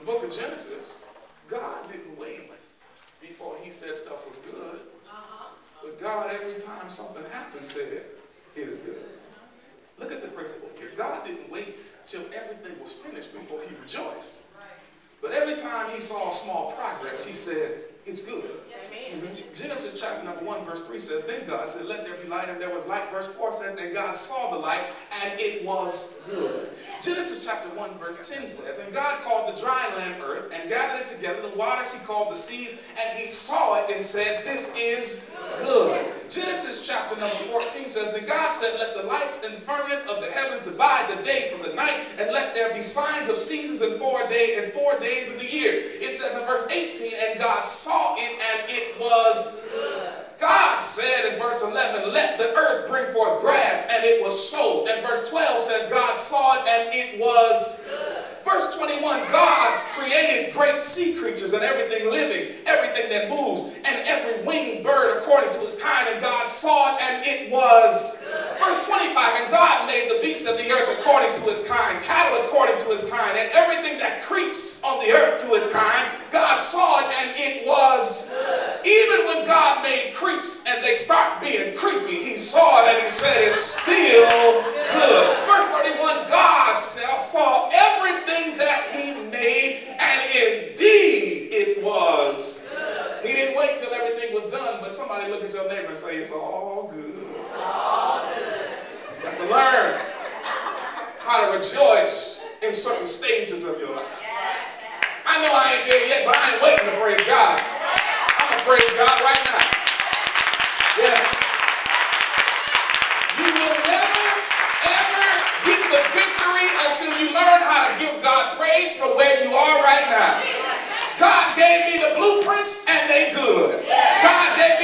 the book of Genesis, God didn't wait before he said stuff was good. But God, every time something happened, said, it is good. Look at the principle here. God didn't wait till everything was finished before he rejoiced. But every time he saw small progress, he said, it's good. Genesis chapter number 1, verse 3 says, then God said, let there be light, and there was light. Verse 4 says, and God saw the light, and it was good. Genesis chapter 1, verse 10 says, and God called the dry land earth, and gathered it together, the waters he called the seas, and he saw it and said, this is good. Genesis chapter number 14 says, then God said, let the lights and firmament of the heavens divide the day from the night, and let there be signs of seasons in 4 days of the year. It says in verse 18, and God saw it, and it was good. God said in verse 11, let the earth bring forth grass, and it was so. And verse 12 says, God saw it, and it was good. Verse 21, God created great sea creatures and everything living, everything that moves, and every winged bird according to its kind, and God saw it, and it was good. Verse 25, and God made the beasts of the earth according to his kind, cattle according to his kind, and everything that creeps on the earth to its kind. God saw it, and it was good. Even when God made creeps and they start being creepy, he saw it and he said, it's still good. Verse 31, God saw everything that he made, and indeed it was good. He didn't wait till everything was done, but somebody look at your neighbor and say, it's all good. It's all good. You have to learn how to rejoice in certain stages of your life. I know I ain't there yet, but I ain't waiting to praise God. I'm going to praise God right now. Yeah. You will never, ever get the victory until you learn how to give God praise for where you are right now. God gave me the blueprints, and they good. God gave me